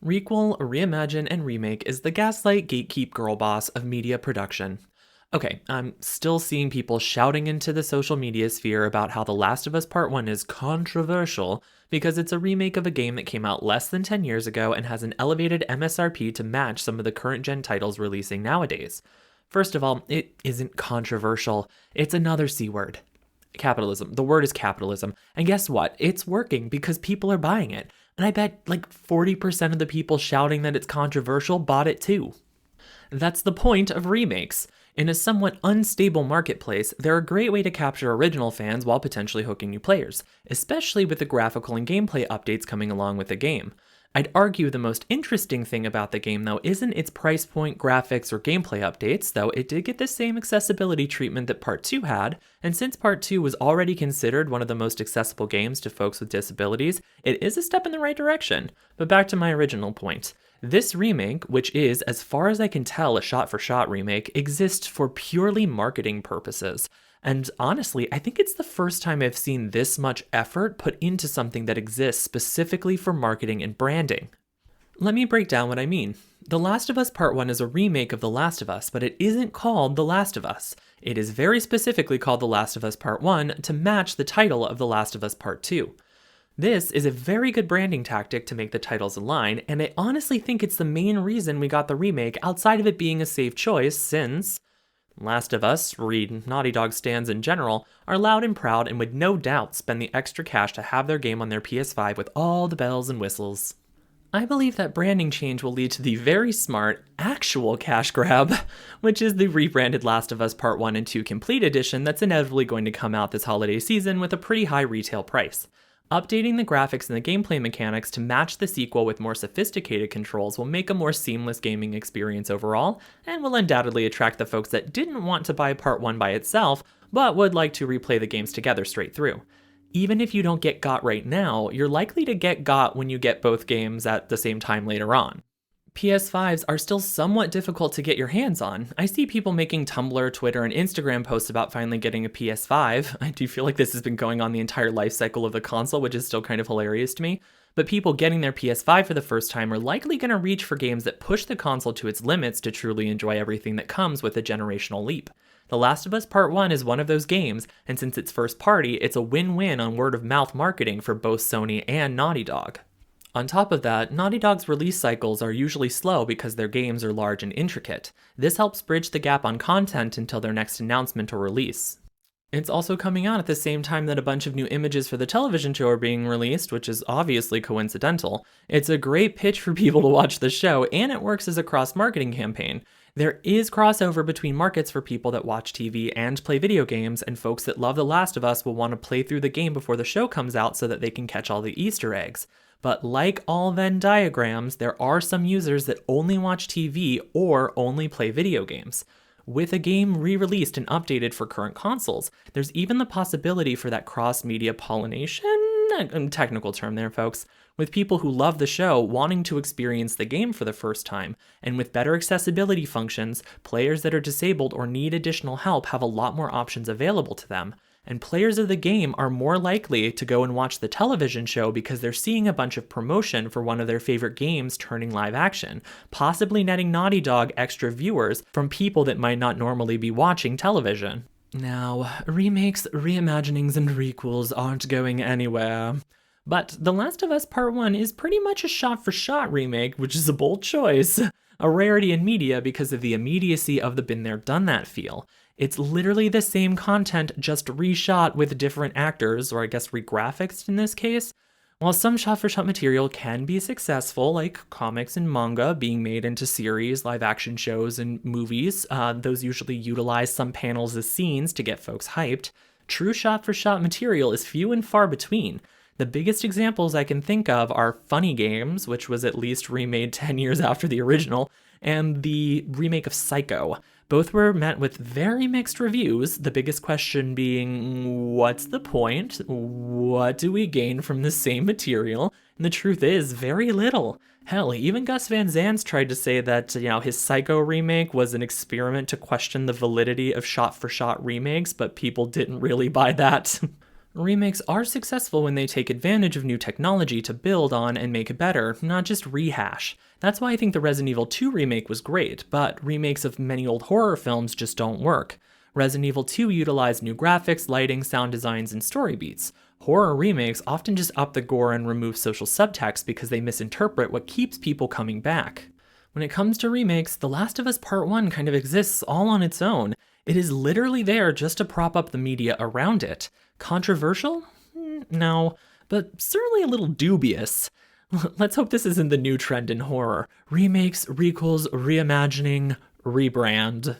Requel, reimagine, and remake is the gaslight gatekeep girl boss of media production. Okay, I'm still seeing people shouting into the social media sphere about how The Last of Us Part 1 is controversial because it's a remake of a game that came out less than 10 years ago and has an elevated MSRP to match some of the current gen titles releasing nowadays. First of all, it isn't controversial, it's another C word. Capitalism. The word is capitalism. And guess what? It's working because people are buying it. And I bet like 40% of the people shouting that it's controversial bought it too. That's the point of remakes. In a somewhat unstable marketplace, they're a great way to capture original fans while potentially hooking new players, especially with the graphical and gameplay updates coming along with the game. I'd argue the most interesting thing about the game, though, isn't its price point, graphics, or gameplay updates, though it did get the same accessibility treatment that Part 2 had, and since Part 2 was already considered one of the most accessible games to folks with disabilities, it is a step in the right direction. But back to my original point. This remake, which is, as far as I can tell, a shot-for-shot remake, exists for purely marketing purposes. And honestly, I think it's the first time I've seen this much effort put into something that exists specifically for marketing and branding. Let me break down what I mean. The Last of Us Part 1 is a remake of The Last of Us, but it isn't called The Last of Us. It is very specifically called The Last of Us Part 1 to match the title of The Last of Us Part 2. This is a very good branding tactic to make the titles align, and I honestly think it's the main reason we got the remake outside of it being a safe choice since Last of Us, read Naughty Dog stands in general, are loud and proud and would no doubt spend the extra cash to have their game on their PS5 with all the bells and whistles. I believe that branding change will lead to the very smart, actual cash grab, which is the rebranded Last of Us Part 1 and 2 Complete Edition that's inevitably going to come out this holiday season with a pretty high retail price. Updating the graphics and the gameplay mechanics to match the sequel with more sophisticated controls will make a more seamless gaming experience overall, and will undoubtedly attract the folks that didn't want to buy Part 1 by itself, but would like to replay the games together straight through. Even if you don't get got right now, you're likely to get got when you get both games at the same time later on. PS5s are still somewhat difficult to get your hands on. I see people making Tumblr, Twitter, and Instagram posts about finally getting a PS5. I do feel like this has been going on the entire life cycle of the console, which is still kind of hilarious to me. But people getting their PS5 for the first time are likely going to reach for games that push the console to its limits to truly enjoy everything that comes with a generational leap. The Last of Us Part 1 is one of those games, and since it's first party, it's a win-win on word-of-mouth marketing for both Sony and Naughty Dog. On top of that, Naughty Dog's release cycles are usually slow because their games are large and intricate. This helps bridge the gap on content until their next announcement or release. It's also coming out at the same time that a bunch of new images for the television show are being released, which is obviously coincidental. It's a great pitch for people to watch the show, and it works as a cross-marketing campaign. There is crossover between markets for people that watch TV and play video games, and folks that love The Last of Us will want to play through the game before the show comes out so that they can catch all the Easter eggs. But like all Venn diagrams, there are some users that only watch TV or only play video games. With a game re-released and updated for current consoles, there's even the possibility for that cross-media pollination? Technical term there, folks. With people who love the show wanting to experience the game for the first time, and with better accessibility functions, players that are disabled or need additional help have a lot more options available to them. And players of the game are more likely to go and watch the television show because they're seeing a bunch of promotion for one of their favorite games turning live action, possibly netting Naughty Dog extra viewers from people that might not normally be watching television. Now, remakes, reimaginings, and requels aren't going anywhere. But The Last of Us Part 1 is pretty much a shot-for-shot remake, which is a bold choice. A rarity in media because of the immediacy of the been-there-done-that feel. It's literally the same content, just reshot with different actors, or I guess re-graphics in this case. While some shot-for-shot material can be successful, like comics and manga being made into series, live-action shows, and movies, those usually utilize some panels as scenes to get folks hyped, true shot-for-shot material is few and far between. The biggest examples I can think of are Funny Games, which was at least remade 10 years after the original, and the remake of Psycho. Both were met with very mixed reviews, the biggest question being, what's the point? What do we gain from the same material? And the truth is, very little. Hell, even Gus Van Zant's tried to say that, his Psycho remake was an experiment to question the validity of shot-for-shot remakes, but people didn't really buy that. Remakes are successful when they take advantage of new technology to build on and make it better, not just rehash. That's why I think the Resident Evil 2 remake was great, but remakes of many old horror films just don't work. Resident Evil 2 utilized new graphics, lighting, sound designs, and story beats. Horror remakes often just up the gore and remove social subtext because they misinterpret what keeps people coming back. When it comes to remakes, The Last of Us Part 1 kind of exists all on its own. It is literally there just to prop up the media around it. Controversial? No, but certainly a little dubious. Let's hope this isn't the new trend in horror. Remakes, requels, reimagining, rebrand.